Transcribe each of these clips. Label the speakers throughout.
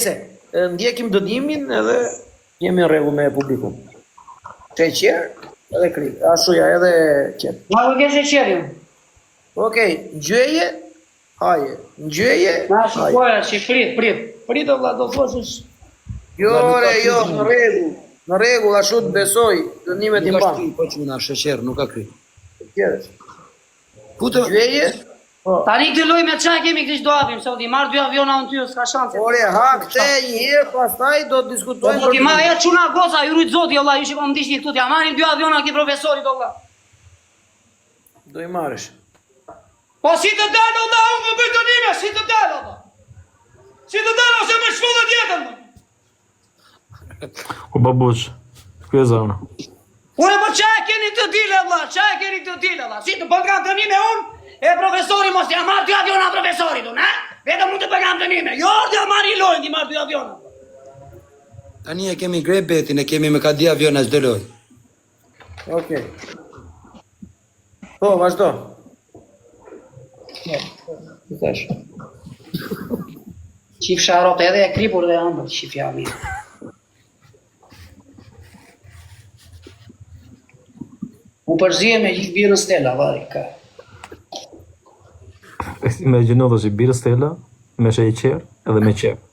Speaker 1: Nese, ndjekim dënimin edhe jemi në rregull me publikun. Sheqer edhe kri, ashuja edhe qep.
Speaker 2: Ma nuk e sheqerin.
Speaker 1: Okej, ngjëje, haje, ngjëje.
Speaker 2: Na shikoja, që prit. Prit o vlla, do thosësh.
Speaker 1: Jo, në rregull. Në rregull, ashtu të besoj, dënimet i mban.
Speaker 3: Po çuna sheqer, nuk ka kri.
Speaker 1: Sheqer.
Speaker 3: Putë
Speaker 1: Ngjëje.
Speaker 2: Tani këtë loj me çaj kemi këtë do hapim, se ti marr 2 aviona unë ty, s'ka shanse.
Speaker 1: Ore, hak te një herë, pastaj do të diskutojmë.
Speaker 2: Po ti ma ja çuna goca, ju rrit zoti valla, ju shikon ndiqni këtu, ja marrin 2 aviona këtij profesorit valla.
Speaker 1: Do i marrësh.
Speaker 2: Po si të dalë valla, unë më bëj dënime, si të dalë valla. Si të dalë ose më shkollë tjetër.
Speaker 4: O babuç, ku e zona?
Speaker 2: Ure po çaj keni të dilë valla, çaj keni të dilë valla. Si të bëjmë dënime unë? E profesori mos t'ja marrë 2 aviona profesorit unë, ha? Vetëm mund të pagam dënime. Jo, t'ja marrë i lojnë, t'i marrë 2 aviona.
Speaker 3: tani e kemi grebetin, e kemi me ka 2 aviona çdo loj.
Speaker 1: Okej. Po, vazhdo. Tash.
Speaker 2: Qif sharot edhe e kripur dhe ëmbël, qifja mirë. U përzije me gjithë birën Stella, vari, ka.
Speaker 4: Imagjino dhe si birë Stella, me sheqer edhe me qep.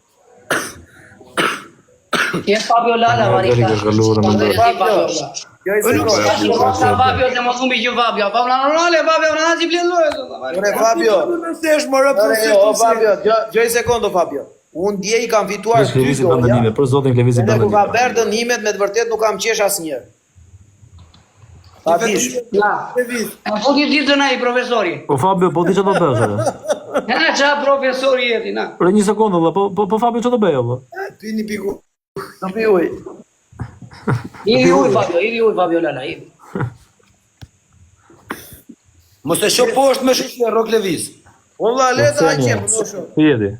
Speaker 2: Tje Fabio Lala, vari, ka.
Speaker 1: Jo i sekond.
Speaker 2: Fabio, se mos humbi që Fabio. Fabio, Fabio, në si blen lojë.
Speaker 1: Ore Fabio. Fabio, jo i sekondo Fabio. Unë dje i kam fituar 2
Speaker 4: Levizit bën dënime, për zotin Levizit bën
Speaker 1: Ku ka
Speaker 4: dënime.
Speaker 1: bërë dënimet me të vërtet nuk kam qesh asnjëherë. Ta dish.
Speaker 2: Na, po ti ditë na i profesori.
Speaker 4: Po Fabio, po ti çfarë do bësh atë?
Speaker 2: Na, qa profesori jeti, na.
Speaker 4: Për një sekondë valla, po Fabio çfarë do bëj valla?
Speaker 3: Pini piku.
Speaker 1: Të pi uj.
Speaker 2: Idi uj Fabio Lala, idi.
Speaker 3: Mos e shoh poshtë me sheqer Rok Leviz.
Speaker 1: Valla leta ai qep, mos shoh.
Speaker 4: Jeti.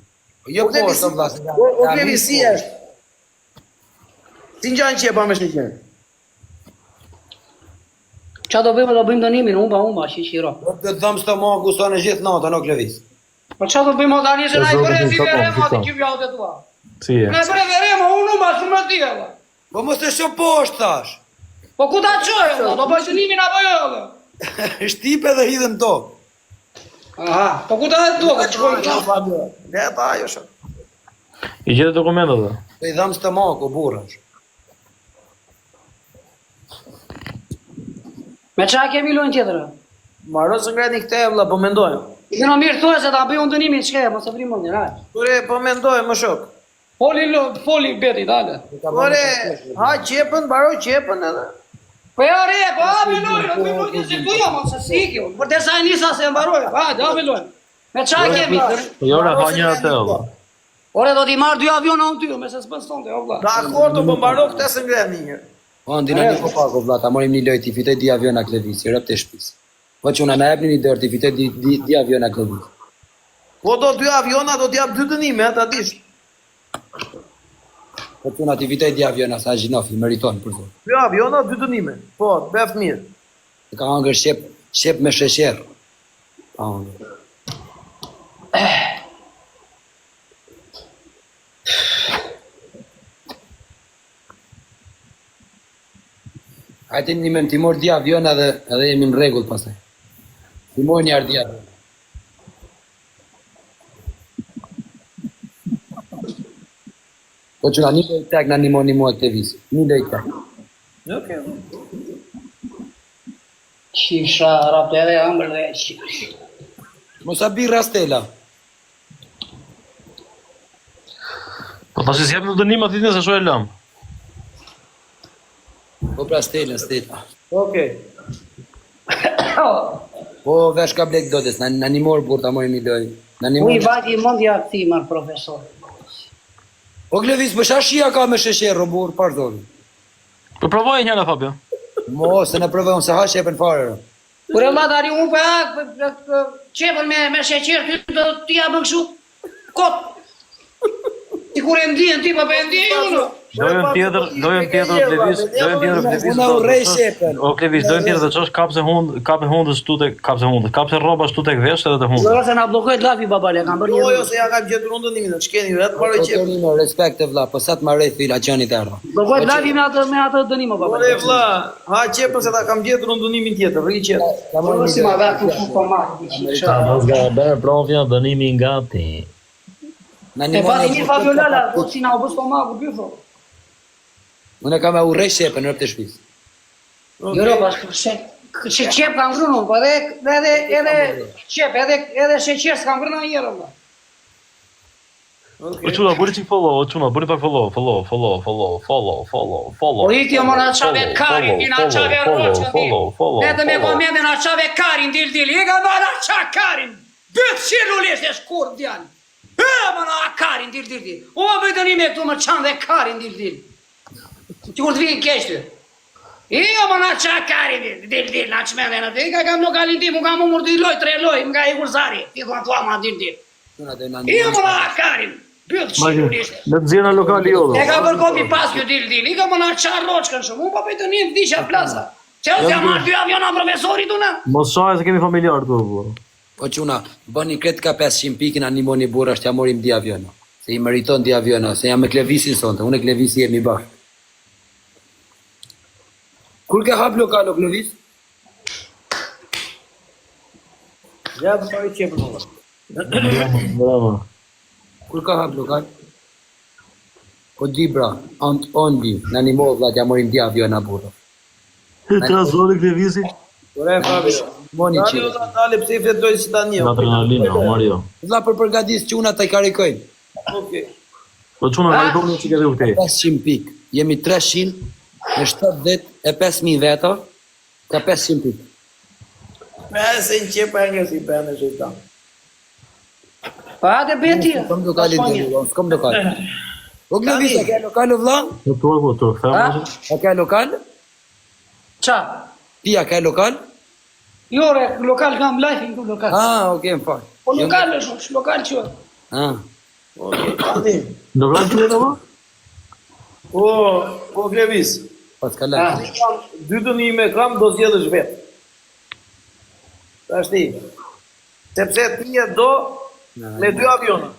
Speaker 3: Jo poshtë valla.
Speaker 1: O Klevi si është? Si ngjan qepa me sheqer?
Speaker 2: Qa do bëjmë dënimin, humba, shishiro.
Speaker 3: Do të dhëm stomaku sonë gjithë natën Rok Leviz.
Speaker 2: Po qa do bëjmë tani se na i bëre si verema ti që vjallë të tua.
Speaker 4: Si e?
Speaker 2: Na i bëre verema, unë humba, shumë në tje, valla.
Speaker 3: Po mos e shoh poshtë thash.
Speaker 2: Po ku ta qoj, valla, do bëjë dënimin apo jo, valla.
Speaker 3: Shtipe dhe hidhem tokë.
Speaker 2: Aha, po ku ta e duke, që kojnë
Speaker 1: Fabio. Leta ajo shoh.
Speaker 4: I gjetë dokumentat dhe?
Speaker 3: Po i dhëm stomaku burrash.
Speaker 2: Me qa kemi lojnë tjetër?
Speaker 1: Maro së ngreni këte valla, po mendojmë.
Speaker 2: Në mirë thua se ta bëj unë dënimin çka, mos e vrim mendjen, ha.
Speaker 1: Ore, po mendojmë më shok.
Speaker 2: Foli beti, dale.
Speaker 1: Ore, ha qepën, baro qepën edhe.
Speaker 2: Po ja re, po hapi lojnë, nuk bëjmë lojnë se këtu jam, se si kjo. Për të sa nisa se mbaroj, ha, hapi lojnë. Me qa kemi?
Speaker 4: Po jo, ha një atë valla.
Speaker 2: Ore, do t'i marrë 2 aviona unë ty, me se s'bën stonte, o vlla.
Speaker 1: Dakor, po mbaro këtë së ngreni një.
Speaker 3: Po ndina një kopako vlla, ta morim një lojë ti fitoj 2 aviona Kleviz, rrep të shtëpis. Po çuna na japni një dorë ti fitoj 2 aviona Kleviz.
Speaker 1: Po do 2 aviona, do t'jap 2 dënime, ta dish.
Speaker 3: Po çuna ti fitoj 2 aviona sa Gjinofi meriton për zotë.
Speaker 1: 2 aviona, 2 dënime. Po, bëft mirë.
Speaker 3: E ka hangër shep me sheqer. Pa hangër. Hajde një men, ti mor 2 aviona dhe edhe jemi në rregull pastaj. Ti mor një ardhja. Po që një lejt tek në një mua këtë vizë. Një lejt tek.
Speaker 1: Okej.
Speaker 2: Qisha, rapë edhe ëmbër dhe qish.
Speaker 3: Mos a birra Stella.
Speaker 4: Po tash si jap në dënim aty nëse shoh e lam.
Speaker 3: Po pra Stella.
Speaker 1: Okej.
Speaker 3: Po vesh ka blek dodes, na një morë burë ta morim një loj.
Speaker 2: Uj vati mundja këti marë profesor.
Speaker 3: Po Kleviz, për shia ka me sheqer, ro burë, pardon.
Speaker 4: Po provoj njëra Fabio.
Speaker 3: Mos, se në provojnë se ha shepen fare.
Speaker 2: Kure ma tani unë për qepën me sheqer, ty ja bën kështu kot. Si Sikur e ndjen ti, po e ndjen unë.
Speaker 4: Dojmë tjetër Klevis, dojmë tjetër Klevis.
Speaker 3: Unë urrej shepën.
Speaker 4: O Klevis, dojmë tjetër të çosh kapse hundës tu tek kapse rroba shtu tek vesh edhe te hundë.
Speaker 2: Do të na bllokojë lafi babale, kam bërë
Speaker 1: Jo,
Speaker 2: një.
Speaker 1: jo, se ja kam gjetur unë dënimin, çkeni vetë parë qep.
Speaker 3: Okej, respekt e vlla, po sa të marrë fila qenit e erdha.
Speaker 2: Bllokojë lafi me atë dënim o babale.
Speaker 1: Ore vlla, ha qepën se ta kam gjetur unë dënimin tjetër, rri qep.
Speaker 2: Po si ma dha ku po ma.
Speaker 4: Nga bërë profja dënimi nga ti.
Speaker 2: E pati një Fabiolala, po si na u bë stomaku byfo.
Speaker 3: Unë kam urrej shepën në të shtëpisë.
Speaker 2: Jo, ro, pas qep kam ngrënë, po edhe qep, edhe sheqer s'kam ngrënë një herë.
Speaker 4: O çuna, bëri çik follow, o çuna, bëri pak follow.
Speaker 2: Po ikti më na çave karin, ti na çave roçën. Edhe me komente na çave karin dil. I ka bana ça karin. 200 luleshë shkurt djan. Më na karin dil. O bëj tani me këtu më çan dhe karin dil. Ti kur të vjen keq ty. Më na ça karin dil, na çmendën atë. Ka kam lokalin tim, kam umur 2 loj, 3 loj, nga i kurzari. Ti thua ma dil. Më na karin. 200 luleshë.
Speaker 4: Në të zjena lokali jo.
Speaker 2: E ka bërë kopi pas kjo dil. I ka më na qa roçkën shumë. Unë pa për të një vdisha plaza. Që ja marrë 2 aviona profesorit unë.
Speaker 4: Mos shaj se kemi familjar këtu.
Speaker 3: Po çuna, bëni kret ka 500 pikë animoni burra, t'ja morim di aviona. Se i meriton di aviona, se jam me Klevisin sonte, unë e Klevisi jemi bashkë. Kur ke hap lokal o Klevis?
Speaker 1: Ja të parë qepën valla.
Speaker 4: Bravo.
Speaker 3: Kur ka hap lokal? Po di bra, ondi, në animo vlla t'ja morim di aviona burra.
Speaker 4: Ka zori Klevisi?
Speaker 1: Ore Fabio.
Speaker 3: Moni
Speaker 1: Dali
Speaker 3: çik.
Speaker 1: o dali pse i fletoj si tani.
Speaker 4: Në adrenalina, Mario.
Speaker 3: Vlla për përgatis çuna të karikojnë.
Speaker 1: Okej.
Speaker 4: Po çuna, na i bëmë që këtë u këtej.
Speaker 3: 500 pikë. Jemi 300 në 70 e 5000 veta, ka 500 pikë.
Speaker 1: Se në qepë e një si për në shëjtan.
Speaker 2: Pa dhe beti.
Speaker 3: S'kom lokali të lu, s'kom lokal. O Klevis, a ke lokal o vlla?
Speaker 4: Po to, thamë.
Speaker 3: A ke lokal?
Speaker 2: Qa?
Speaker 3: Ti a ke lokal?
Speaker 2: Jo, re, lokal kam life këtu lokal.
Speaker 3: Ah, okay, më fal.
Speaker 2: Po lokal është, lokal që.
Speaker 3: Ah.
Speaker 1: Okej, tani.
Speaker 4: Do vran ti apo?
Speaker 1: O Klevis.
Speaker 3: Pas ka lajm.
Speaker 1: Kam 2 dënime kam do zgjedhësh vetë. Tash ti. Sepse ti e do me 2 aviona.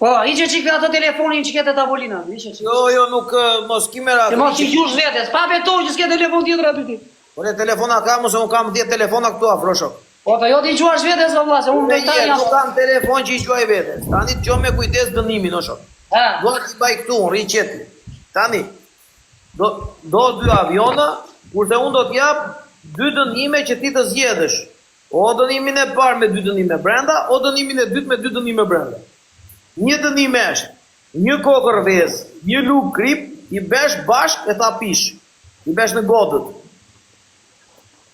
Speaker 2: Po, i që qikë atë telefonin që kete tavolina.
Speaker 1: Jo, nuk mos ki me
Speaker 2: Të
Speaker 1: ratë.
Speaker 2: mos që gjush vetës, pa betoj që s'ke telefon tjetër aty ti.
Speaker 1: Ore telefona kam, ose unë kam 10 telefona këtu afroshok.
Speaker 2: Po, të jo t'i gjuash vetës, o vla, se unë
Speaker 1: Me
Speaker 2: me ta
Speaker 1: një,
Speaker 2: jam.
Speaker 1: nuk kam telefon që i gjuaj vetes. Tani të gjo me kujdes dënimin, o shok.
Speaker 2: Ha,
Speaker 1: Do t'i baj këtu, unë rri qeti. Tani, do 2 aviona, kurse unë do t'jap 2 dënime që ti të zgjedhësh. O dënimin e parë me 2 dënime brenda, o dënimin e dytë me 2 dënime brenda. Një dënim është, një kokër vezë, një luk krip, i besh bashk e ta pish. I besh në godët.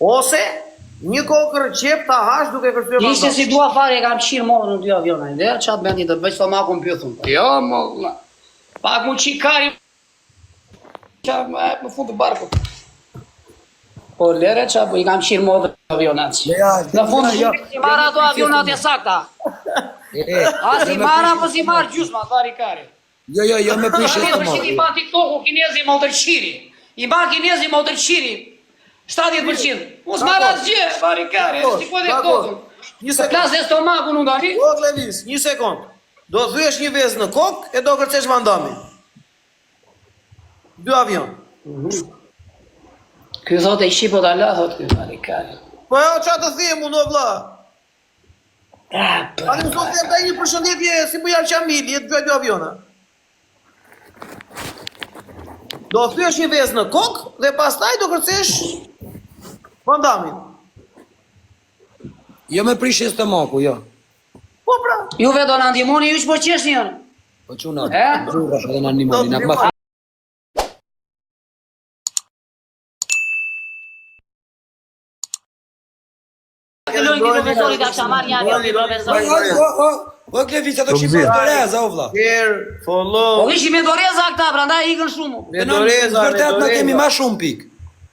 Speaker 1: Ose, një kokër qep ta hash duke kërcyer
Speaker 2: ishte
Speaker 1: valla.
Speaker 2: si dua fare, kam qirë modë në 2 aviona. Dhe qatë bendi të bëj stomakun pjëthun. Jo, mo, vlla. Pak mu qikari. Qa, më fund të barku. Po, lere qa, po i kam qirë modë në avionat. Në fund si marra ato avionat e sakta. A si marra, po si marrë gjusma, thari kari.
Speaker 3: Jo, me prishë të
Speaker 2: Për i ba TikTok-u kinezi më tërqiri. I ba kinezi më tërqiri. 70%. Mos marrë asgjë, thari kari. Si po dhe kokën.
Speaker 1: Një
Speaker 2: Të
Speaker 1: sekond.
Speaker 2: plasë e stomaku nuk gani.
Speaker 1: O Klevis, një sekond. Do thyesh një vezë në kokë e do kërcesh mandamin. 2 avion.
Speaker 2: Ky thot e shqipo të Allah, thot ky thari kari.
Speaker 1: Po jo, qa të thijem unë o vlla? Ani më sot them një përshëndetje si Bujar Qamili, jetë gjoj 2 aviona. Do thyesh një vezë në kokë dhe pastaj do kërcesh mandamin.
Speaker 3: Jo me prishë stomaku, jo.
Speaker 1: Po pra.
Speaker 2: Juve do në ndimoni, ju që po qesh njën.
Speaker 3: Po çuna,
Speaker 2: E?
Speaker 3: burra edhe në animoni, na ma
Speaker 2: Lojnë ti profesorit a kësha marrë një avion ti profesorit.
Speaker 3: O Klevis, ato kishim pas doreza o vlla.
Speaker 1: Share,
Speaker 2: Po
Speaker 1: follow.
Speaker 2: ishi me doreza këta, prandaj ikën shumë.
Speaker 1: Me doreza, me
Speaker 3: Vërtet na kemi
Speaker 1: doreza.
Speaker 3: më shumë pikë.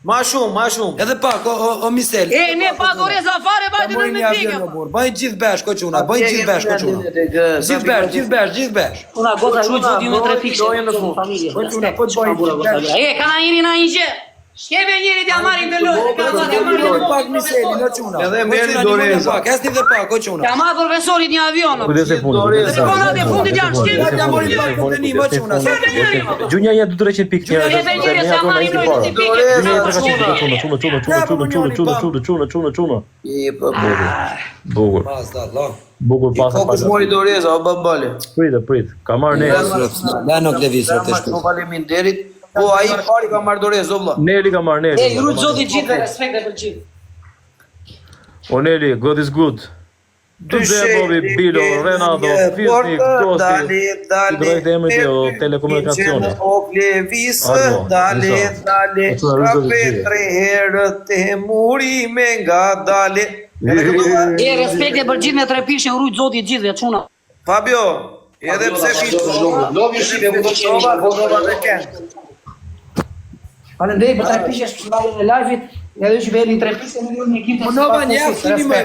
Speaker 1: Ma shumë.
Speaker 3: Edhe pak, o Misel.
Speaker 2: E, ne pa doreza fare, bajti në me pike.
Speaker 3: Bëjnë gjithë besh, koquna, bëjnë gjithë besh, koquna. Gjithë besh.
Speaker 2: Una goza lui zoti në tre fikse.
Speaker 3: Koquna, po të bëjnë gjithë besh.
Speaker 2: E, kana njëri na një gjë. Shkebe njëri t'ja marim të lojë.
Speaker 3: Pak Miseli, koquna.
Speaker 1: Edhe merri doreza.
Speaker 3: Esni dhe pak, koquna.
Speaker 2: T'ja marrë profesorit një avion.
Speaker 4: Kujdes e fundit.
Speaker 2: Dhe konat e fundit janë shkebe.
Speaker 3: T'ja mori pak konteni, koquna.
Speaker 4: Gjunja një 200 pikë tjera.
Speaker 2: Edhe njëri se marim lojë të pike.
Speaker 4: Çuna. Bukur.
Speaker 3: Pas da, Allah.
Speaker 4: Bukur pas.
Speaker 1: Fokus mori doreza, o babale.
Speaker 4: Prit. Ka marrë ne.
Speaker 3: Lano Klevisër të
Speaker 1: Shumë faleminderit. Po ai pari ka marrë dorezë, o vlla.
Speaker 4: Neli ka marrë Neli.
Speaker 2: E, rrujt zoti gjithë, respekt e për gjithë.
Speaker 4: O Neli, God is good. Bobi, Bilo, Renato, Fisnik, Tosti. I drejt e emrit jo telekomunikacioni.
Speaker 1: O Klevis, dale. Kafe 3 herë te muri me nga dale.
Speaker 2: E, respekt e për gjithë me tre pishe, rrujt zoti gjithë, çuna.
Speaker 1: Fabio, edhe pse
Speaker 2: Falendej për tre pishe shpëllarën e live-it, edhe që bëjeni tre pishe në një ekip të
Speaker 3: Nova një aftë më.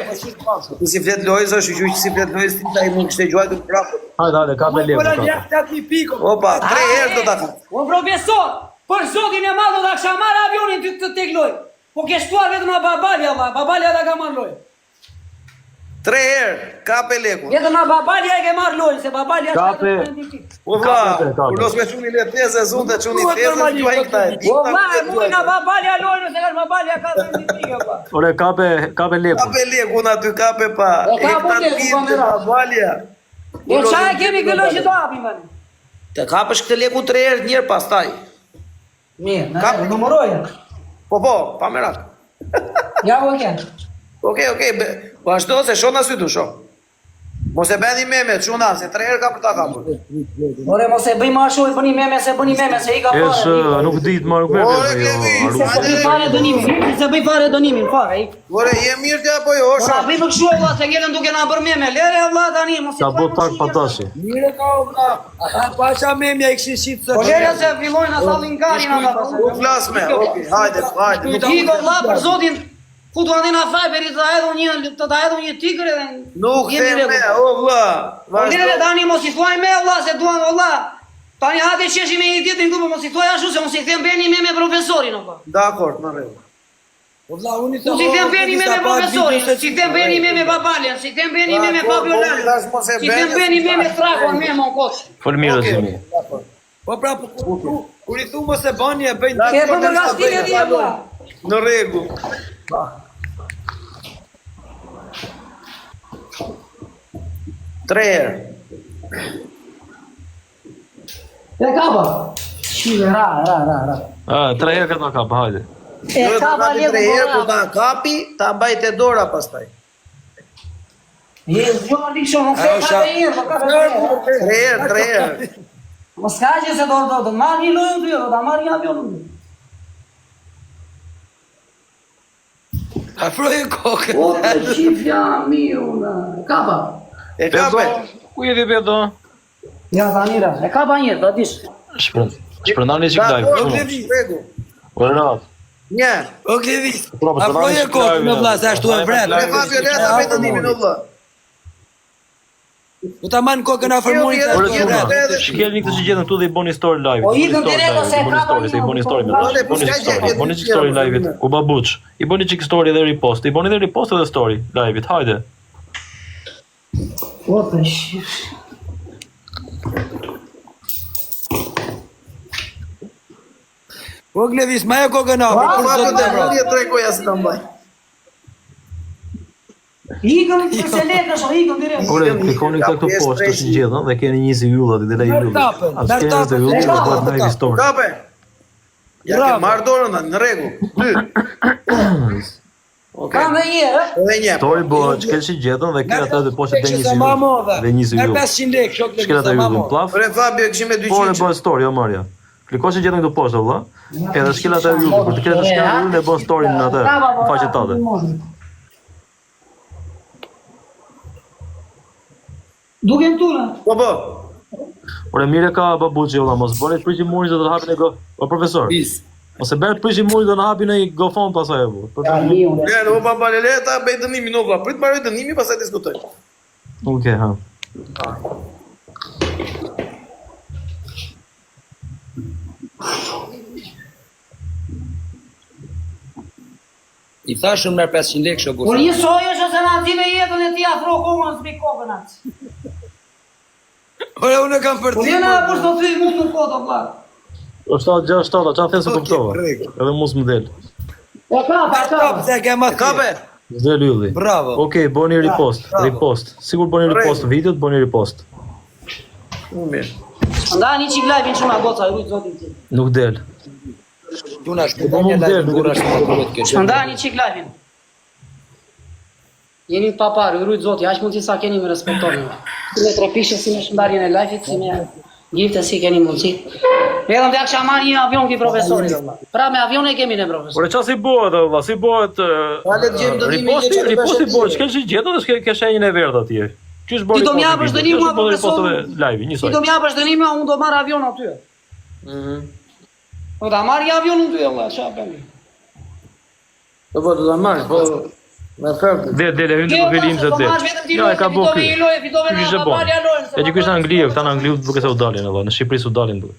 Speaker 1: si flet lojza, shqyqy që si flet lojza, ti ai mund kishte gjuajtur prapë.
Speaker 4: Hajde, ka me
Speaker 3: Ora
Speaker 4: lekë.
Speaker 3: një aftë piko.
Speaker 1: Opa, 3 herë do ta thë.
Speaker 2: O profesor, për zotin e madh do ta kisha marrë avionin të tek lojë. Po ke shtuar vetëm babalja da ka marrë lojë.
Speaker 1: 3 herë, kape lekun.
Speaker 2: Vetëm babalja e ke marrë lojën, se babalja
Speaker 4: Kape.
Speaker 1: O vlla, ulos me çuni le tezë zonte çuni tezë, ju ai këta.
Speaker 2: O ma, mui na babalja lojën, se ka babalja ka të ndikë pa.
Speaker 4: Ore, kape lekë.
Speaker 1: Kape lekun aty kape pa.
Speaker 2: E ka lekun, po,
Speaker 1: babalja.
Speaker 2: E çfarë kemi këtë lojë të hapim tani?
Speaker 1: Të kapësh këtë lekun 3 herë një herë pastaj.
Speaker 2: Mirë, na
Speaker 1: Kape.
Speaker 2: numëroja.
Speaker 1: Po, pa merak.
Speaker 2: Ja u ke.
Speaker 1: Okej, vazhdo se shona sy tu shoh. Mos e bëni meme, çuna, se 3 herë ka për ta kapur.
Speaker 2: Ore mos e bëjmë ashtu, e bëni meme, se i ka
Speaker 4: Esh,
Speaker 2: fare.
Speaker 4: nuk di të marrë
Speaker 1: Ore,
Speaker 4: kërë.
Speaker 1: Klevis,
Speaker 2: Se bëj fare dënimin, se bëj fare dënimin, fare.
Speaker 1: Ore, je mirë ti apo jo,
Speaker 2: Ora,
Speaker 1: shoh?
Speaker 2: bëjmë kështu valla, se ngelen duke na bërë meme. Lere valla tani, mos i
Speaker 4: Sa bot tak patashi.
Speaker 3: Mire ka vlla. Ata pasha memja i kishin shit
Speaker 2: Po lere se fillojnë ata linkarin ata.
Speaker 1: U flas me, okej, hajde.
Speaker 2: I do valla për zotin, futu andina Fiberi të ta hedhun një tigër edhe
Speaker 1: Nuk
Speaker 2: jemi
Speaker 1: them me,
Speaker 2: rregull.
Speaker 1: o vlla.
Speaker 2: Po lere tani mos i thuaj me valla, se duan valla. Tani hajde qeshi me një tjetrin grup, mos i thuaj ashtu se mos i them beni me profesorin apo.
Speaker 1: Dakor, në rregull.
Speaker 3: Vlla uni
Speaker 2: Si them beni me profesorin, si them beni me babaljen, si them beni me Fabio Lali, si them beni me Trakon me Monkos.
Speaker 4: Fol mirë zimi.
Speaker 3: Po pra, kur i thu mos e bani e bëjnë.
Speaker 2: E po më lastin e dia vlla.
Speaker 1: Në rregull. 3 herë.
Speaker 2: E kapa. Shive, ra.
Speaker 4: 3 herë këta kap, hajde.
Speaker 2: E kapa leku
Speaker 1: 3 herë ku
Speaker 2: mora.
Speaker 1: ta kapi, ta mbajte dora pastaj.
Speaker 2: Je zgjon dikshon, nuk se ka të irë, po ka të irë.
Speaker 1: 3 herë.
Speaker 2: Mos ka që se do marrë një lojë ty, do ta marrë një avion.
Speaker 3: Afroje kokë.
Speaker 2: O, të qifja miu, kapa.
Speaker 1: E kape.
Speaker 4: Ku jeti Beto?
Speaker 2: Ja, Zanira, e kapa një, do dish.
Speaker 4: Shpërndani qik live.
Speaker 1: Dakor,
Speaker 4: Çuna.
Speaker 1: rregull.
Speaker 4: O Renat.
Speaker 1: Një.
Speaker 3: O Klevis.
Speaker 4: Prapë,
Speaker 3: Afroje
Speaker 4: shpërndani
Speaker 3: kokë në
Speaker 4: qik
Speaker 3: vlla, se ashtu e vret.
Speaker 1: E Fabio Leta me dënimin, o vlla.
Speaker 3: Do ta man kokën afër murit.
Speaker 4: Ore
Speaker 1: Jo,
Speaker 4: Çuna.
Speaker 1: jo,
Speaker 4: Shkelni këtë që gjetën këtu dhe i boni story live.
Speaker 2: O, ikën direkt ose
Speaker 4: I boni story, se i boni story me
Speaker 1: Po,
Speaker 4: tash.
Speaker 1: po, s'ka gjë,
Speaker 4: Boni qik story live-it. U babuç. I boni qik story dhe repost. I boni dhe repost edhe story live-it. Hajde.
Speaker 2: O, të qif.
Speaker 3: O Klevis, ma e kokën afër.
Speaker 1: Po
Speaker 3: Kur
Speaker 1: apo
Speaker 3: do
Speaker 1: të
Speaker 3: të
Speaker 1: mundi e tregoja si ta mbaj.
Speaker 2: Ikën se lekësh, o ikën direkt.
Speaker 4: Ore, klikoni këta këtu poshtë që gjetën dhe keni 20 yllat i dhe lej yllat.
Speaker 3: Mertapën,
Speaker 4: As keni
Speaker 3: mertapën.
Speaker 4: të yllat dhe bëhet
Speaker 3: Mertapën.
Speaker 4: live story.
Speaker 1: Kape. Ja ke marrë dorën në rregull. 2.
Speaker 2: Kam dhe njërë,
Speaker 1: Edhe një.
Speaker 4: Story bëhet që që gjetën dhe keni atë dhe poshtë dhe 20
Speaker 3: Sa mamove.
Speaker 4: yllat. Dhe 20
Speaker 3: Merr
Speaker 4: yllat.
Speaker 3: 500 lekë, shok Klevis.
Speaker 4: Shkel atë
Speaker 3: sa
Speaker 4: yllat
Speaker 3: mamove.
Speaker 4: plaf.
Speaker 1: Ore Fabio, kishim me
Speaker 4: Por e
Speaker 1: 200.
Speaker 4: bëhet story, o Marja. Kliko që gjetën këtu poshtë, valla. Edhe shkel atë yllat. Kur të keni të shkel atë yllat e bën story në atë. Në faqet tate.
Speaker 2: duke në tuna.
Speaker 1: Po.
Speaker 4: Ore mire ka babuçi valla, mos bëni pritë muri se do të hapin e go. O profesor.
Speaker 3: Bis.
Speaker 4: Ose bërë prishi muri do në hapi në i gofon pasaj e bu.
Speaker 1: Le, o baba le ta bëj dënimin o vlla. Prit mbaroj dënimin pastaj diskutoj.
Speaker 4: Okej, ha.
Speaker 3: I thashëm merr 500 lekë shoku.
Speaker 2: Unë një sojë është se na ative jetën e ti afro kokën s'bi kokën atë.
Speaker 3: Ora unë kam për
Speaker 2: Unë jena po s'do thy mund në koto vlla.
Speaker 4: Është 6-7, çfarë thënë se kuptova. Edhe mos më del.
Speaker 2: E ka.
Speaker 3: Pse ke më
Speaker 1: Kape.
Speaker 4: Del ylli.
Speaker 3: Bravo.
Speaker 4: Okej, bëni repost. Repost. Sigur bëni repost videot, bëni repost.
Speaker 1: Mirë.
Speaker 2: Ndani çik live-in çuna goca, rrit zotin ti.
Speaker 4: Nuk del.
Speaker 3: Tuna shpëton një lajm burra shpëtohet kjo.
Speaker 2: Ndani çik live-in. Jeni papar, rrit zoti, aq mund të sa keni me respektoni. Si me trepishë si me shmbarjen e live-it, si me gifte si keni mundsi. Vetëm të kisha marrë një avion ki profesorit valla. Pra me avion e kemi ne profesor.
Speaker 4: Por çfarë si bëhet valla? Si bëhet riposti bëhet, çka që gjetë dhe ke shenjën e verdhë atje. Çish bëri?
Speaker 2: Ti do më japësh dënimin mua profesor.
Speaker 4: Live,
Speaker 2: Ti
Speaker 4: njësoj.
Speaker 2: do më japësh dënimin, unë do marr avion aty. Po ta marr avion unë valla, çfarë bëni?
Speaker 1: Po do ta marr, po me fërë.
Speaker 4: Del hyn të vilim se del. Ja, e ka bëu ky. Kishte bon. E që kishte Angli, këta në Angli duke se u dalin valla, në Shqipëri u dalin duke.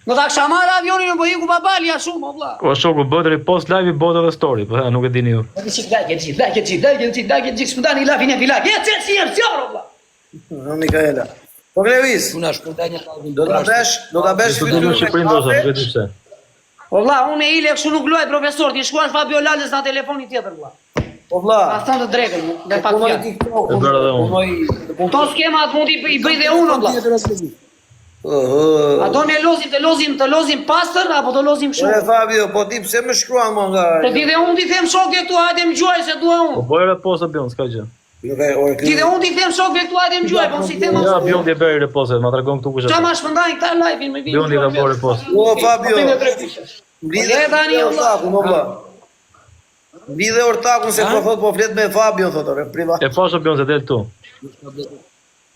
Speaker 2: Do ta kisha marr avionin, po iku babalja shumë valla.
Speaker 4: O shoku, bëhet repost live, bëhet edhe story, po nuk e dini ju.
Speaker 2: Ti sik dajë, spundani la fine vila. Si valla.
Speaker 1: No Mikaela. Po Klevis,
Speaker 3: Tuna shpëton një lajm.
Speaker 1: do ta bësh
Speaker 4: Studion në Shqipëri ndoshta, nuk e di pse.
Speaker 2: Valla, unë e ile kështu nuk luaj profesor, ti shkuash Fabio Lales në telefoni tjetër valla.
Speaker 1: Po vlla.
Speaker 2: A thon të drejtën, dhe pak
Speaker 1: Punoj
Speaker 2: fjalë.
Speaker 1: TikTok.
Speaker 4: E bëra edhe unë.
Speaker 2: To skemat mund i bëj dhe unë valla. A do ne të lozim pastër apo të lozim
Speaker 1: E
Speaker 2: shumë?
Speaker 1: Fabio, po ti pse më shkruan më nga?
Speaker 2: Te ti dhe unë ti them shokëve këtu, hajde më gjuaj se dua
Speaker 4: Po
Speaker 2: unë.
Speaker 4: bëj repost abion, s'ka gjë.
Speaker 1: Nuk e ore
Speaker 2: Ti dhe unë ti them shokëve këtu, hajde më gjuaj, po si them.
Speaker 4: Ja, abion ti bëri repost, ma tregon këtu kush
Speaker 2: Qa
Speaker 4: është.
Speaker 2: ma shpëndajnë këta live-in me vinë.
Speaker 4: Abion ti ka bërë repost.
Speaker 1: O Fabio,
Speaker 2: Le tani,
Speaker 1: ortakun, o vlla. Lidhe ortakun se po thot po flet me Fabio thot ore privat.
Speaker 4: E fash abion se del këtu.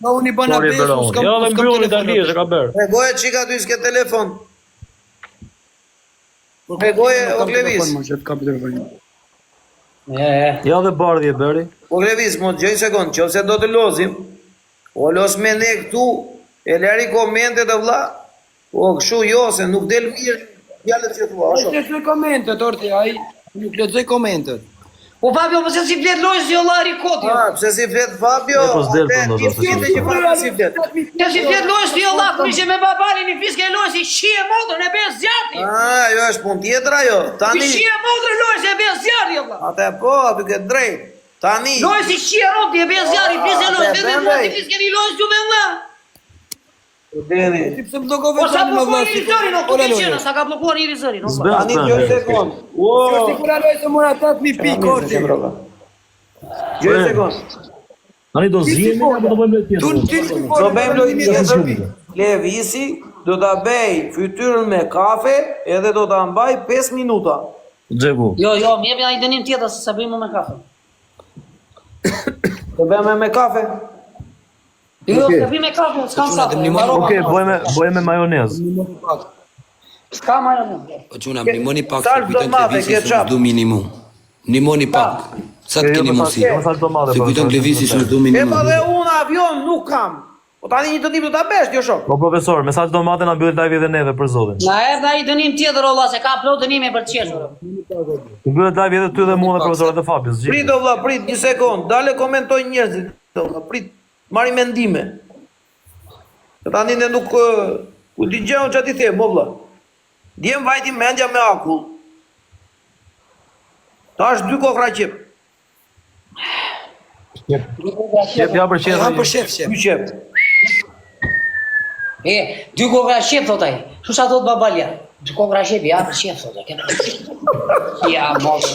Speaker 3: Ma unë i bën
Speaker 4: Sorry
Speaker 3: abes,
Speaker 4: bëra unë. Ja, dhe mbyllni tani, e ka bërë.
Speaker 1: Regoje çika ty s'ke telefon. Regoje o Klevis.
Speaker 4: Ja dhe bardhi e bëri.
Speaker 1: O Klevis, mo gjej sekond, qofse do të lozim. O los me ne këtu, e lëri komentet e vlla. O kështu jo se nuk del mirë fjalët që thua,
Speaker 3: Ai
Speaker 1: ashtu.
Speaker 3: lexoj komentet, orti, ai nuk lexoj komentet.
Speaker 2: Po Fabio, pëse si flet lojë si ollari koti.
Speaker 1: Ah, pse si flet Fabio?
Speaker 4: E, po s'del të ndoshta,
Speaker 1: Ti flet që fare si flet.
Speaker 2: Te si flet lojë si ollak, mishe me babalin i fiske lojë si shie modrën e bez zjarti.
Speaker 1: Ah, jo është punë tjetër ajo.
Speaker 2: Si
Speaker 1: Tani.
Speaker 2: shie modrën lojë si e bez zjarti, olla.
Speaker 1: Atë po, aty ke drejt. Tani.
Speaker 2: Lojë si shie roti e bez zjarti, fiske lojë,
Speaker 1: Atë,
Speaker 2: dhe
Speaker 1: bendej.
Speaker 2: ti fiske një lojë s'ju me vlla.
Speaker 1: Deni.
Speaker 3: Ti pse më do gove
Speaker 2: Po sa
Speaker 3: tani më
Speaker 2: bllokuar
Speaker 3: vllazi?
Speaker 2: një zërin, o ku ti qena, sa ka bllokuar një zërin, o vlla.
Speaker 1: Tani gjoj sekond.
Speaker 3: Wow. Sigura loj se mora 8000 pikë orti.
Speaker 1: Gjoj sekond.
Speaker 4: Tani do zihemi apo do bëjmë tjetër?
Speaker 1: Do bëjmë lojë tjetër. Levisi do ta bëj fytyrën me kafe edhe do ta mbaj 5 minuta.
Speaker 4: Xheku.
Speaker 2: Jo, më jepi ai dënim tjetër se sa bëjmë me kafe.
Speaker 1: Do bëjmë me kafe.
Speaker 2: Jo, se bëjmë me kafe, s'kam sa.
Speaker 4: Okej, bëjmë majonez.
Speaker 2: S'ka majonez.
Speaker 3: Po çuna nimoni pak
Speaker 1: Sa
Speaker 3: se
Speaker 1: do
Speaker 3: kujton
Speaker 1: madhe,
Speaker 3: Levisi
Speaker 1: ketchup?
Speaker 3: s'du minimum. Nimoni pak. Sa të keni mundsi. Se kujton Levisi s'du
Speaker 1: E
Speaker 3: minimum.
Speaker 1: pa dhe unë avion nuk kam. Po tani një dënim do ta bësh, jo shok.
Speaker 4: Po profesor, me sa çdo matë na mbyll live edhe neve për zotin.
Speaker 2: Na erdha ai dënim tjetër olla se ka plot dënime për të qeshur.
Speaker 4: Mbyll live edhe ty dhe mua dhe profesor edhe Fabio.
Speaker 1: Prit o vlla, prit një sekond. Dale komentoj njerëzit. Prit, marri mendime. Se tani ne nuk u dëgjoj çfarë ti them, o vlla. Djem vajti mendja me akull. Tash dy kokra qep.
Speaker 4: Jep ja për
Speaker 3: Ja për
Speaker 4: çfarë?
Speaker 3: shef shef.
Speaker 1: Dy qep.
Speaker 2: Dy kokra shep thot ai. Shu sa thot babalja. Dy kokra shep ja për shep thot ai. Ja mos.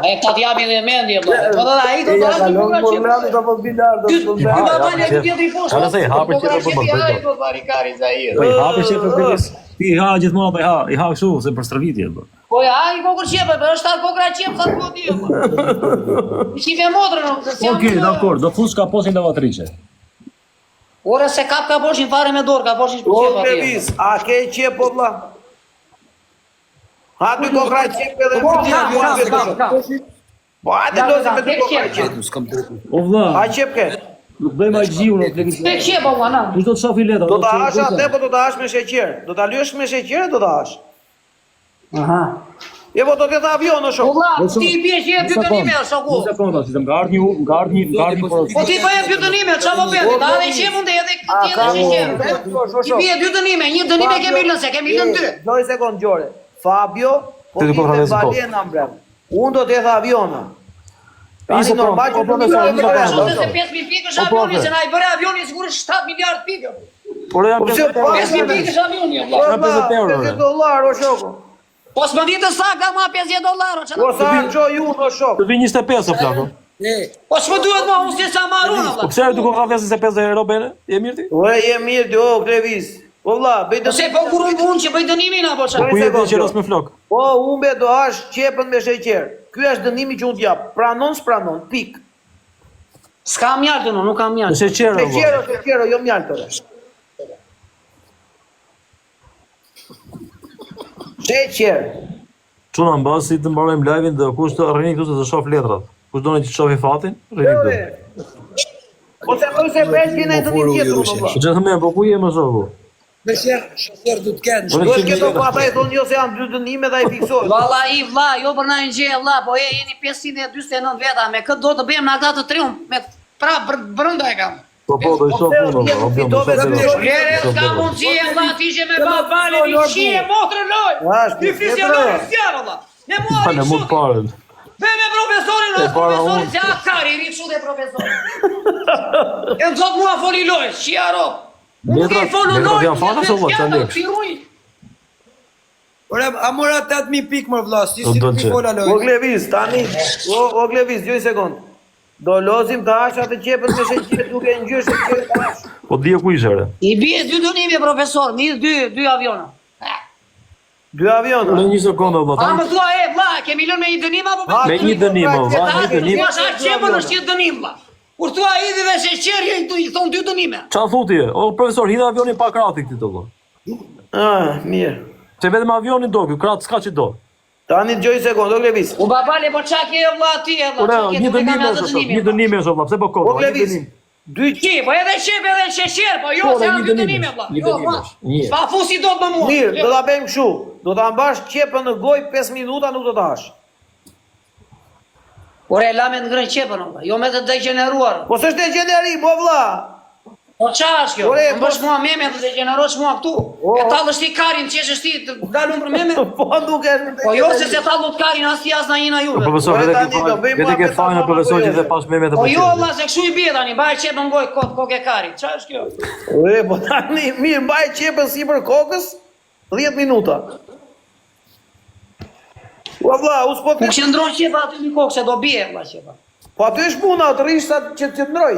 Speaker 2: Ai ta japi dhe mendje valla. Po do ai do të hapi kokra shep.
Speaker 1: do po bilardo.
Speaker 2: Dy babalja dy tjetri poshtë.
Speaker 4: Ala se i hapë tjetër po më bëj.
Speaker 2: Po barikari Zair.
Speaker 4: Po i hapë shefë Klevis. Ti ha gjithmonë po i ha kështu se për stërvitje bë.
Speaker 2: Po ja ai kokra shep, po është tar kokra shep sa po di. Si ve modrën, se
Speaker 4: Okej, dakor, do fush kaposin lavatriçe.
Speaker 2: Ora se kap ka poshin fare me dorë, ka poshin
Speaker 1: O
Speaker 2: shep atje.
Speaker 1: Klevis, a ke qep o vlla? Ha dy kokra qep edhe
Speaker 2: Po,
Speaker 1: më
Speaker 2: ka.
Speaker 1: Po, hajde lozi me dy kokra qep.
Speaker 3: S'kam drejtë.
Speaker 4: O vlla,
Speaker 1: Ha qep ke?
Speaker 4: nuk bëjmë agjiu në televizion.
Speaker 2: Te qep valla na.
Speaker 4: Kush do të shofi letra?
Speaker 1: Do ta hash atë, po do ta hash me sheqer. Do ta lyesh me sheqer, do ta hash.
Speaker 2: Aha.
Speaker 1: Je po do të jetë avion në shok.
Speaker 2: Valla, ti bie që dy dënime shoku.
Speaker 4: Një sekondë, si të ngardni por.
Speaker 2: Po ti bëj dy dënime, çfarë po bëni? Ta dhe qep mund edhe ti edhe sheqer. Ti bie dy dënime, një dënime kemi lënë se kemi lënë dy.
Speaker 1: Doj sekond gjore. Fabio, po
Speaker 4: Ti
Speaker 1: ti
Speaker 4: do të
Speaker 1: të
Speaker 4: rrezikoj.
Speaker 1: balena mbrëm. Unë do të jetë aviona.
Speaker 4: Një
Speaker 1: Tani
Speaker 4: sekond,
Speaker 1: normal që
Speaker 4: po,
Speaker 1: do të
Speaker 4: profesor, një sekond.
Speaker 2: Ashtu se 5000 pikësh avioni, se na i bëre avioni sigurisht 7 miliard pikë.
Speaker 4: Por jam
Speaker 1: Po,
Speaker 2: 5000 pikësh avioni valla.
Speaker 4: Jam 50 euro,
Speaker 1: $50 o shoku.
Speaker 2: Po s'më ditë sakta ma $50.
Speaker 1: Po sa çoj ju o shok.
Speaker 4: Të vi 25 o flako.
Speaker 2: Po s'më duhet ma unë si sa marun
Speaker 4: Po
Speaker 2: valla.
Speaker 4: pse ai duko ka vjesë 50 euro bene? Je mirë ti?
Speaker 1: Ore je mirë ti o Klevis. Po vlla, bëj
Speaker 2: Po se po kur unë që bëj dënimin apo çfarë?
Speaker 4: Ku je dhe qeros me flok?
Speaker 1: Po humbe do hash qepën me sheqer. Ky është dënimi që unë t'jap. Pranon s'pranon, pik.
Speaker 2: S'kam mjaltë unë, nuk kam
Speaker 4: Me
Speaker 2: mjaltë.
Speaker 4: sheqer o vlla.
Speaker 1: Sheqero, jo mjaltë. Sheqer.
Speaker 4: Çuna mbasi të mbarojmë live-in dhe kush të rrini këtu se të shoh letrat. Kush doni të shohë fatin? Rrini këtu.
Speaker 1: Po se po se bëjnë në dënim tjetër unë.
Speaker 4: Po çfarë më po ku je më shoku?
Speaker 3: Me sheqer du të kenë.
Speaker 4: Po
Speaker 1: Do të ketë po ata e thonë jo se janë dy dënime dhe ai fiksojnë.
Speaker 2: Valla i vlla, jo për na gjë vlla, po jeni 549 veta me këtë do të bëjmë na ata të triumf me pra brenda e kam.
Speaker 4: Po do i shoh punën, o bëjmë.
Speaker 2: Jere s'ka mundësi e vlla ti që me babale mi qie motrë loj. Ti fizionari s'ja valla. Ne
Speaker 4: Pa
Speaker 2: muari
Speaker 4: në mund
Speaker 2: sot.
Speaker 4: parën.
Speaker 2: Be me profesorin,
Speaker 4: E para
Speaker 2: profesorin
Speaker 4: unë.
Speaker 2: se akari, rrit shu dhe profesorin. E nëzot mua foli loj, shia ro. Unë ke folu
Speaker 4: Letrat
Speaker 2: loj,
Speaker 4: janë fata, se valla, çfarë lekë?
Speaker 2: firuj.
Speaker 3: Ore, a mora 8000 pikë më vlla, si
Speaker 4: Do
Speaker 3: si
Speaker 4: dolçe.
Speaker 3: ti fola
Speaker 1: O
Speaker 3: loj.
Speaker 1: Klevis, tani, o Klevis, gjoj sekond. Do lozim të hash atë qepën me sheqer duke ngjyrë sheqer të hash.
Speaker 4: Po di ku ishe re.
Speaker 2: I bie dy dënime, profesor, mirë dy aviona.
Speaker 1: Dy aviona.
Speaker 4: Në një sekondë
Speaker 2: A
Speaker 4: valla.
Speaker 2: më thua e, vlla, kemi lënë me një dënim apo
Speaker 1: Ha,
Speaker 4: Me një dënim, o, valla, një dënim.
Speaker 2: Thua sa qepën është një dënim, vlla. Kur thua idhi dhe sheqeri, i thon dy dënime.
Speaker 4: Çfarë thuti? O profesor, hidh avionin pa krati këti të valla.
Speaker 1: Ah, mirë.
Speaker 4: Se vetëm avionin do, ky krat s'ka që do.
Speaker 1: Tani gjoj sekond, o Klevis.
Speaker 2: U babale, po qa ke vlla ti e
Speaker 4: Po
Speaker 2: vlla,
Speaker 4: ne, një dënim është shoh, një dënim është valla, pse po
Speaker 1: O
Speaker 4: kodra? Një
Speaker 1: Klevis,
Speaker 4: dënim.
Speaker 1: dy
Speaker 2: Ti, po edhe qep edhe sheqer, po jo,
Speaker 4: Po,
Speaker 2: se
Speaker 4: një
Speaker 2: janë dy
Speaker 4: dënim
Speaker 2: dënime,
Speaker 4: është,
Speaker 2: vlla.
Speaker 4: një
Speaker 2: Jo,
Speaker 4: dënim
Speaker 2: vlla.
Speaker 4: është, një.
Speaker 2: Pa fusi do të më mua.
Speaker 1: mirë, do ta bëjmë kështu. Do ta mbash qepën në gojë 5 minuta nuk do ta hash.
Speaker 2: Ore, la me të ngrën qepën, vlla, jo me të degeneruar.
Speaker 1: Po s'është degeneri, po vlla.
Speaker 2: Po qa është kjo?
Speaker 1: Ore,
Speaker 2: Më bësh mua meme dhe degenerosh mua këtu. E tallësh ti karin, qeshësh ti të dalun për meme.
Speaker 1: Po nuk është.
Speaker 2: Po jo se se tallut karin as ti as na jina juve.
Speaker 4: Profesor,
Speaker 1: Ore,
Speaker 4: vete
Speaker 1: tani
Speaker 4: ke
Speaker 1: do
Speaker 4: fajin,
Speaker 1: bëjmë
Speaker 4: vete ke
Speaker 1: mua
Speaker 4: fajin
Speaker 1: peta
Speaker 4: profesor që
Speaker 1: mama
Speaker 4: dhe pas me me të
Speaker 2: Po jo,
Speaker 4: pëlqen.
Speaker 2: vlla, se kështu i bie tani, mbaj qepën goj kokë karit. Qa është kjo?
Speaker 1: Ore, po tani mirë, mbaj qepën sipër kokës 10 minuta. Po vlla, u s'po
Speaker 2: Ku
Speaker 1: të...
Speaker 2: qëndron qepa aty në kokë se do bie vlla qepa.
Speaker 1: Po aty është puna, të rish sa që të ndroj.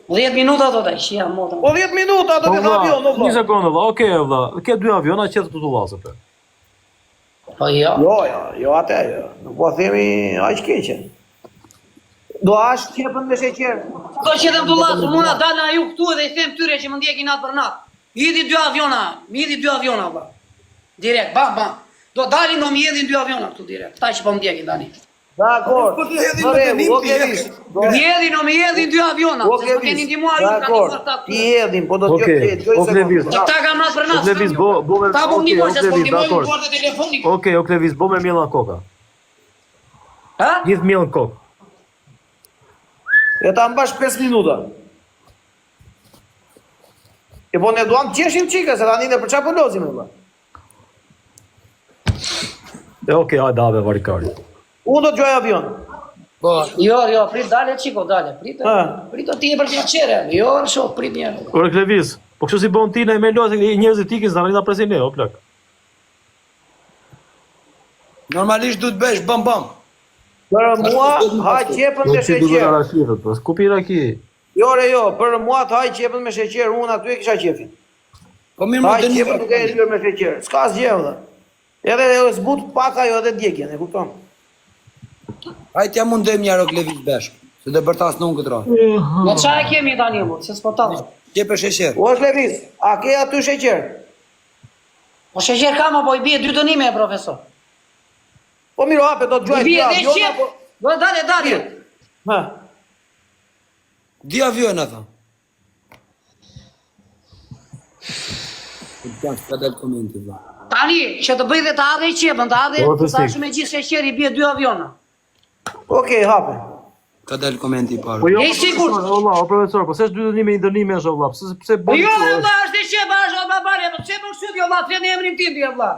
Speaker 2: 10 minuta do të shija motra.
Speaker 1: Po 10 minuta do
Speaker 4: Po
Speaker 1: të
Speaker 4: vlla,
Speaker 1: avion, o
Speaker 4: një
Speaker 1: vlla.
Speaker 4: sekondë vlla, okej vlla, ke dy aviona që të tutullasë për.
Speaker 2: Po jo.
Speaker 1: Jo, atë, jo. Nuk po themi aq keqe. Do hash qepën me sheqer.
Speaker 2: Do që dhe mdullasu, muna dalë ju këtu edhe i them tyre që më ndjekin natë për natë. Hidhi dy aviona, vlla. Direkt, bam. Do dalin do më hedhin dy aviona këtu direkt. Kta që po më ndjekin tani.
Speaker 1: Dakor.
Speaker 3: Po të hedhin
Speaker 1: Në
Speaker 3: në
Speaker 1: rregull,
Speaker 3: dënim
Speaker 1: o
Speaker 3: direkt.
Speaker 1: Klevis.
Speaker 2: Më hedhin dy aviona,
Speaker 1: O
Speaker 2: se s'po keni
Speaker 1: Klevis.
Speaker 2: ndihmuar ju tani
Speaker 1: Dakor.
Speaker 2: për ta.
Speaker 1: Ti hedhin, po do të
Speaker 4: Okej,
Speaker 1: gjoj
Speaker 4: o Klevis.
Speaker 1: sekond.
Speaker 2: Këta kam natë për natë.
Speaker 4: O Klevis, bo me...
Speaker 2: Ta bu
Speaker 4: Okej,
Speaker 2: ndihmoj
Speaker 4: o
Speaker 2: se s'po
Speaker 4: Klevis,
Speaker 2: ndihmoj
Speaker 4: dakor.
Speaker 2: në bordë telefonik.
Speaker 4: Okej, o Klevis, bo me mjella koka.
Speaker 2: Ha?
Speaker 4: Gjithë mjellën kokë.
Speaker 1: E ta mbash 5 minuta. E po ne duam të qeshim qika, se tani ne për qa po lozim e vlla.
Speaker 4: E okej, hajde ave varikari.
Speaker 1: Unë do të gjoj avion.
Speaker 3: Po,
Speaker 2: Jo, prit dale çiko, dale. Prit.
Speaker 1: Ha.
Speaker 2: Prit ti e për të qere. Jo, shoh, prit një.
Speaker 4: Ore Klevis, po kështu si bën ti na e melua se njerëzit ikin s'na rrita presin ne, o plak.
Speaker 3: normalisht du të bësh bam.
Speaker 1: Për mua, ha qepën me sheqer.
Speaker 4: Arashifët, po ku pi raki?
Speaker 1: Jo, për mua të haj qepën me sheqer, unë aty e kisha qefin.
Speaker 3: Po mirë më
Speaker 1: Haj
Speaker 3: dënim.
Speaker 1: qepën duke e lyer me sheqer. S'ka asgjë valla. Edhe zbut pak ajo edhe djegjen, e kupton?
Speaker 3: Hajt ja mundem një aro Klevis besh. Se do bërtas në unë këtë rrë.
Speaker 2: Po qa e kemi tani mo, se s'po tallë.
Speaker 3: Qepe sheqer.
Speaker 1: O Klevis, a ke aty sheqer?
Speaker 2: Po sheqer kam apo i bie dy dënime profesor.
Speaker 1: Po miro hape, do të gjojnë
Speaker 2: Bie
Speaker 1: dy
Speaker 2: dhe
Speaker 1: aviona,
Speaker 2: qep.
Speaker 1: po...
Speaker 2: Do dale.
Speaker 1: Ha.
Speaker 3: Di aviona tha. Ka dal komenti vlla.
Speaker 2: Tani, që të bëj dhe të adhe i qepën, të adhe,
Speaker 4: Po, të
Speaker 2: sa
Speaker 4: sik.
Speaker 2: shumë e gjithë sheqeri bie 2 aviona.
Speaker 1: Okej, hape.
Speaker 3: Ka dal komenti i parë.
Speaker 4: Po jo,
Speaker 2: E sigurt.
Speaker 4: valla, o profesor, po s'është dy dënime i ndërnime është valla. Pse
Speaker 2: Po
Speaker 4: bën
Speaker 2: jo,
Speaker 4: kështu?
Speaker 2: valla, është e qepa, është o babale, po pse për kështu ti, valla, të në emrin tim, valla.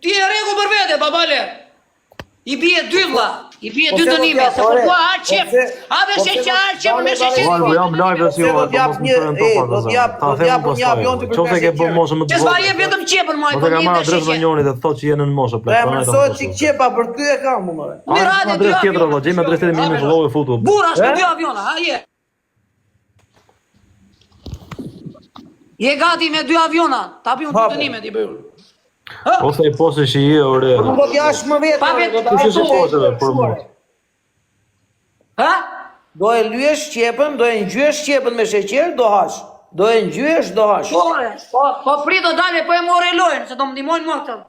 Speaker 2: Ti e regu për vete, babale. I bie 2 vlla, i bie 2 dënime, se po po ha qep. A dhe qep me sheqer.
Speaker 4: Val, po jam live si valla, po mos më thënë to pak.
Speaker 1: do t'jap një avion të
Speaker 4: Çfarë ke bën moshë më të
Speaker 2: Që s'ma
Speaker 4: vogël?
Speaker 2: jep vetëm qepën, moj,
Speaker 4: Po
Speaker 2: po
Speaker 4: të ka
Speaker 2: një
Speaker 4: marrë
Speaker 2: dhe
Speaker 4: drejt
Speaker 2: sheqer.
Speaker 4: vonjoni dhe thotë që jenë në moshë plot.
Speaker 1: E mësoj çik qepa për ty e kam, më.
Speaker 2: Mirë, hajde,
Speaker 4: Adres
Speaker 2: 2
Speaker 4: tjetër valla,
Speaker 2: aviona.
Speaker 4: gjejmë adresën e mirë me vëllai futboll.
Speaker 2: Burra, është 2 aviona, ha je. Je gati me 2 aviona, ta pim 2 dënime ti bëj.
Speaker 4: Ose e posë që je ore.
Speaker 1: Nuk do t'jash më vetë.
Speaker 2: Pa vetë.
Speaker 1: do
Speaker 4: Kush është
Speaker 1: t'ashtu-
Speaker 4: posëve për mua?
Speaker 2: Ha?
Speaker 1: Do e lyesh qepën, do e ngjyesh qepën me sheqer, do hash. Do e ngjyesh, do hash.
Speaker 2: Po prit do dale, po e more lojën, se do më ndihmojnë mua këtë.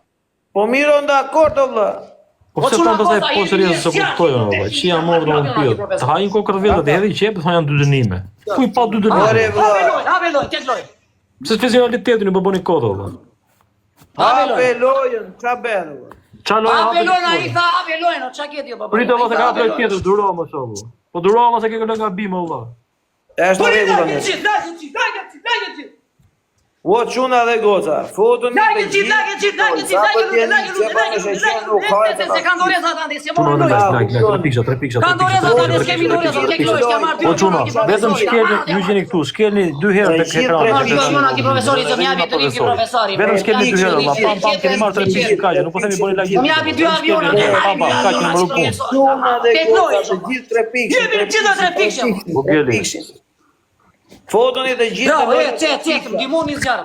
Speaker 1: Po miro dakord o vlla.
Speaker 4: Po pse tonë pastaj posëria se kuptojnë valla. Çi jam morë në pyet. Të hajin kokër vetë të hedhin qep, thonë janë 2 dënime. Ku i pa 2
Speaker 1: Ore
Speaker 4: dënime?
Speaker 1: vlla.
Speaker 2: Habe lojën, tek lojën.
Speaker 4: Pse specialitetin i bëboni kodë valla.
Speaker 1: Hape lojën, ç'a bën vlla.
Speaker 4: Çfarë
Speaker 2: Habe lojën,
Speaker 4: lojë?
Speaker 2: ai tha habe lojën, o çka ke ti o baba.
Speaker 4: Pritë valla se ka drejt tjetër, duro më shoku. Po duro valla se ke lënë gabim valla.
Speaker 1: Është
Speaker 2: Po
Speaker 1: në
Speaker 2: i
Speaker 1: rregull
Speaker 2: dajë
Speaker 1: tani.
Speaker 2: ti, dajë ti.
Speaker 1: O çuna dhe goca, fotoni
Speaker 2: Dajë ti. Se kanë doreza tani, se
Speaker 4: Çuna
Speaker 2: morën
Speaker 4: në
Speaker 2: lojën.
Speaker 4: like, 3 pikë.
Speaker 2: Kanë doreza tani, s'kemi doreza, tek lojë, s'ka marrë.
Speaker 4: Po çuna, vetëm shkelni, ju jeni këtu, shkelni 2 herë tek ekrani.
Speaker 2: Marrë aviona ki profesori, se më japi 3 ki profesori.
Speaker 4: Vetëm shkelni 2 herë valla, pam keni marrë 3 pikë kaqe, nuk po themi bëni like.
Speaker 2: Më japi 2 aviona.
Speaker 4: Pam, kaq në rrugë punë.
Speaker 1: Çuna dhe
Speaker 2: Tek
Speaker 1: goca,
Speaker 2: lojë.
Speaker 1: të gjithë 3 pikë.
Speaker 2: Jemi në gjithë 3 pikë.
Speaker 4: Po gjeli.
Speaker 1: Fotoni të gjithë.
Speaker 2: Bravo, më ndihmoni zjarr.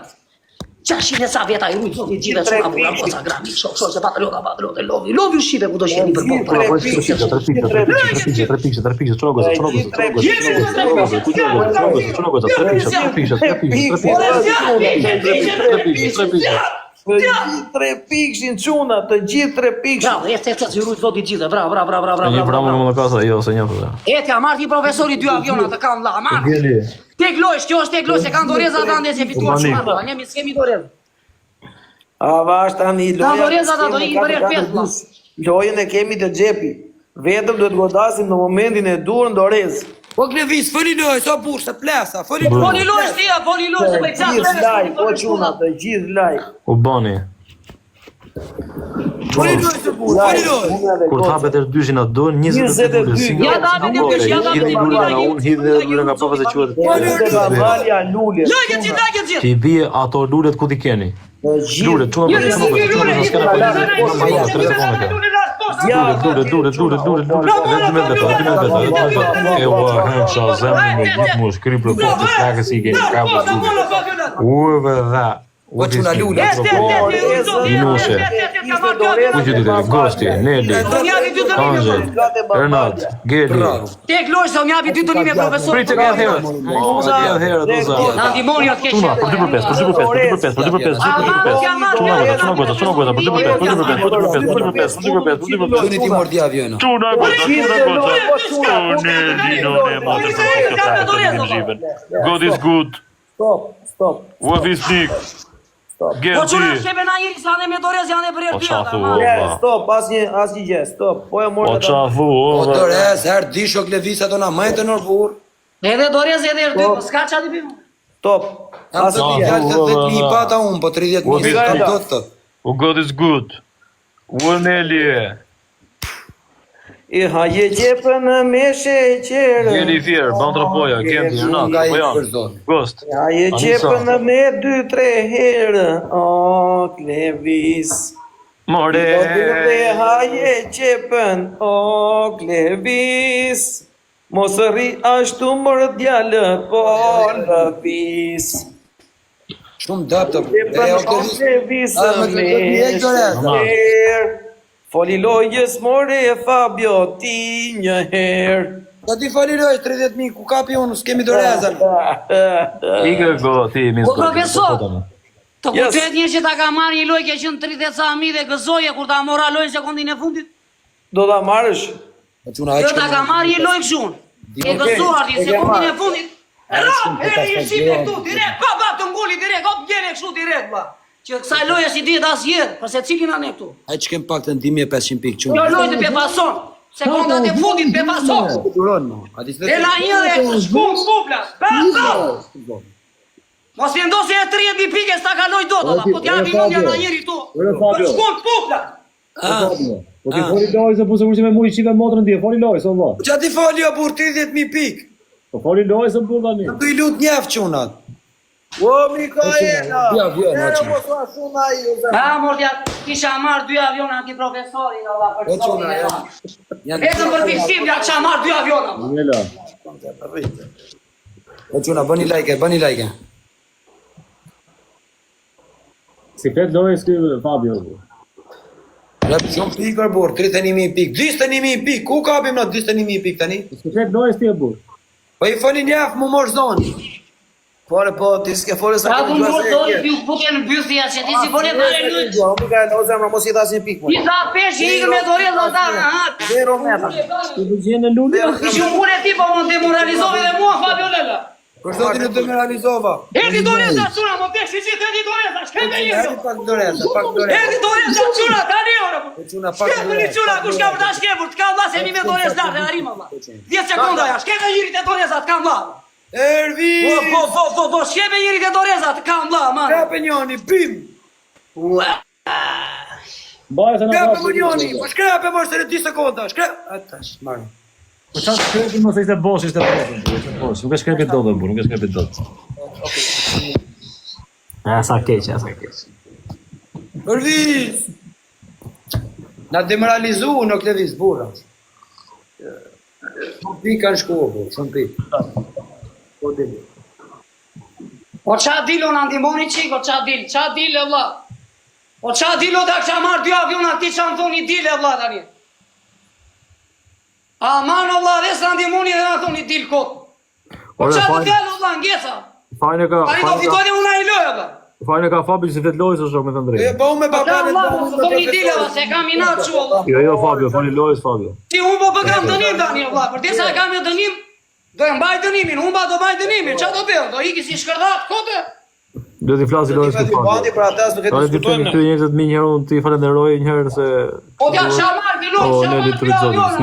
Speaker 2: Qashin e sa veta i rujtë, zotit gjithë e suna bura, kosa grami, shok, se patriota, lovi ushive ku do shqeni për bota.
Speaker 4: 3 pikë, çuna goza,
Speaker 1: Të gjithë 3 pikshin çuna, të gjithë 3 pikshin.
Speaker 2: Bravo, e i rujtë zotit gjithë, bravo.
Speaker 4: Një bravo në më kasa, jo, se një përda.
Speaker 2: Ka marrë ti profesori 2 aviona të kanë la, marrë. Tek lojsh, kjo është tek lojsh, se kanë doreza të ande se fituar shumë, nemi s'kemi doreza.
Speaker 1: A vash tani
Speaker 2: Ka doreza ta do i bërer 5.
Speaker 1: Lojën e kemi të xhepi. Vetëm duhet godasim në momentin e dur në dorez.
Speaker 3: Po Klevis, foli loj, sa bursa, plesa, foli loj.
Speaker 2: Foli lojsh ti, foli lojsh, se për
Speaker 1: Të gjithë laj, po çuna, të gjithë laj.
Speaker 4: U bani.
Speaker 3: Foli loj se bursa, foli loj.
Speaker 4: Kur të hapet e dyshin atë do, 22
Speaker 2: Ja da hapet e dysh, ja da hapet e dysh.
Speaker 4: Hidhe lule nga papa se quhet.
Speaker 1: Valja lule.
Speaker 2: Lajë ti.
Speaker 4: Ti i bie ato lulet ku ti keni.
Speaker 1: Të gjithë.
Speaker 4: Lulet, çuna
Speaker 3: Po çuna lule.
Speaker 4: Minushe. Gosti, Neli, Angel, Renat, Geli.
Speaker 2: Tek lojsh, se më japi 2 dënime profesor.
Speaker 4: Pritë ka herë. Mos e ka herë do za.
Speaker 2: Na ndihmoni atë keq.
Speaker 4: Çuna, për 2
Speaker 3: Çuni ti mordi aviona.
Speaker 4: God is good.
Speaker 1: Stop.
Speaker 4: What is big?
Speaker 2: Po çuna shebe na njëri sa ne me dorez janë e bërë
Speaker 4: O
Speaker 2: dy.
Speaker 4: qafu,
Speaker 1: Stop, asnjë gjë, stop. Po e
Speaker 4: o
Speaker 1: morë.
Speaker 4: qafu,
Speaker 3: Po dorez, her di shok Klevis ato na majtë në burr.
Speaker 2: Edhe dorez edhe dy, s'ka çati bim.
Speaker 1: Stop.
Speaker 3: Asnjë fjalë të vetë mi pata un, po 30 mijë do të.
Speaker 4: O God is good. Unelie.
Speaker 1: I haje qepën me sheqer.
Speaker 4: Geli fier, bantrapoja, Gendi, Renat, po janë. Gost.
Speaker 1: Haje qepën me 2-3 herë. O Klevis.
Speaker 4: More.
Speaker 1: Dhe haje qepën, o Klevis. Mos rri ashtu mërë djallë, po lëvis.
Speaker 3: Shumë daptë.
Speaker 1: Qepën o Klevis
Speaker 3: me
Speaker 1: me
Speaker 3: doreza.
Speaker 1: sheqer. Foli lojës more Fabio ti një herë.
Speaker 3: Do ti foli loj 30.000 ku kapi unë, s'kemi dorezën.
Speaker 4: Ike go, ti,
Speaker 2: Po profesor, Të kuptet një që ta ka marrë një loj ke qënë 30 sa mi dhe gëzoje kur ta mora lojnë sekondin e fundit.
Speaker 1: Do ta marrësh?
Speaker 2: Kjo ta ka marrë një loj këshun. E gëzuar ti sekondin e fundit. Rap, i shime këtu, direkt, pa, të ngulli direkt, hop, gjene kështu direkt, ba. Që kësaj loje si dihet asjerë, përse cilin anë e këtu.
Speaker 3: Ai që kem pak të 2500 pikë qunë.
Speaker 2: Kjo lojë të befason, sekondat e fundit befason. E la një dhe shkum kuplas, ba. Mos vendosi e 30 pikë s'ta kaloj dot, po t'japi mendja na njëri këtu. Shkum kuplas.
Speaker 4: Po ti foli lojë se pusë me mua i qive motrën ndje, foli lojë, so valla.
Speaker 3: Qa ti foli o bur 30.000 pikë?
Speaker 4: Po foli lojë se bu tani.
Speaker 3: Do i lut njef qunat.
Speaker 1: O, Mikaela!
Speaker 3: Dy aviona që.
Speaker 2: Ha, mordja, kisha marrë 2 aviona anti profesori, për të sotin. Vetëm për fiksim, ja kisha marrë 2 aviona.
Speaker 4: Njela.
Speaker 3: O quna, bëni like.
Speaker 4: Si fet lojë s'ky Fabio.
Speaker 3: Rep shumë pikër bur, 31.000 pikë. 21.000 pikë, ku kapim në 21.000 pikë tani?
Speaker 4: Si fet lojë s'ti e bu.
Speaker 3: Po i foli njef mu mor zonë.
Speaker 1: Fore po, ti s'ke fole sa
Speaker 2: Pra
Speaker 1: këtë
Speaker 2: ku mërë dojë t'ju puke në bystia që ti si fole pare lujtë.
Speaker 1: O, Mikaela, o zemra, mos i thasin pikë.
Speaker 2: I tha pesh i ikë me doreza ta,
Speaker 1: Zero meta.
Speaker 4: Ti do gjenë në lulë.
Speaker 2: Ishë mune ti po më demoralizovi dhe mua Fabio Lella.
Speaker 3: Kështë do ti në të realizova?
Speaker 2: Erdi doreza quna, më pesh i qitë erdi doreza, shkete i
Speaker 3: Erdi pak doreza.
Speaker 2: Erdi doreza quna, tani ora.
Speaker 3: Pak
Speaker 2: Shkete një quna, kush ka përta shkepur, t'ka vla se mi me dorez lartë e harim vla. 10 sekonda ja, shkete njërit e doreza, t'ka vla.
Speaker 3: Ervi!
Speaker 2: Po, shkepe njërit e doreza, t'ka vla, man.
Speaker 3: Shkepe njoni, bim!
Speaker 4: Baje se na
Speaker 3: Shkepe më njoni, po shkepe më është 2 sekonda, shkepe! Atash, marë.
Speaker 4: Po çfarë shkrepi mos ishte bosh, ishte bosh. Nuk e shkrepi dot, bur, nuk e shkrepi dot. Sa keq.
Speaker 3: Ervis! Na demoralizu në klevis, burra. Shumë pikë kanë shkuar, bur, shumë pikë.
Speaker 2: O qa dilo në ndimoni qiko, qa dil e vla. O qa dilo da kësha marrë 2 aviona ti qa më thoni dil e vla tani. Aman o vla dhe së ndimoni dhe në thoni dil kot. O qa të fjallë o vla ngeca.
Speaker 4: Fajnë ka.
Speaker 2: Tani do fitoj dhe una i lojë vla.
Speaker 4: Fajnë ka Fabio si vet lojës është me të drejtë.
Speaker 3: Po me
Speaker 2: O qa
Speaker 3: papanet,
Speaker 2: vla më së thoni dil e vla, se kam i natë që o vla.
Speaker 4: Jo Fabio, fali lojës Fabio.
Speaker 2: Ti unë po pëkam dënim tani o vla, për disa kam e dënim. Do e mbaj dënimin, unë do mbaj dënimin, qa do bëllë, do iki si shkërdat, kote?
Speaker 4: Do t'i flasi lojës për Fabio.
Speaker 1: Për atas nuk e diskutojmë.
Speaker 4: Ty njerëzit më një herë unë t'i falenderoj një herë se...
Speaker 2: O t'ja kësha marrë,
Speaker 4: O, ne li të rëzodis.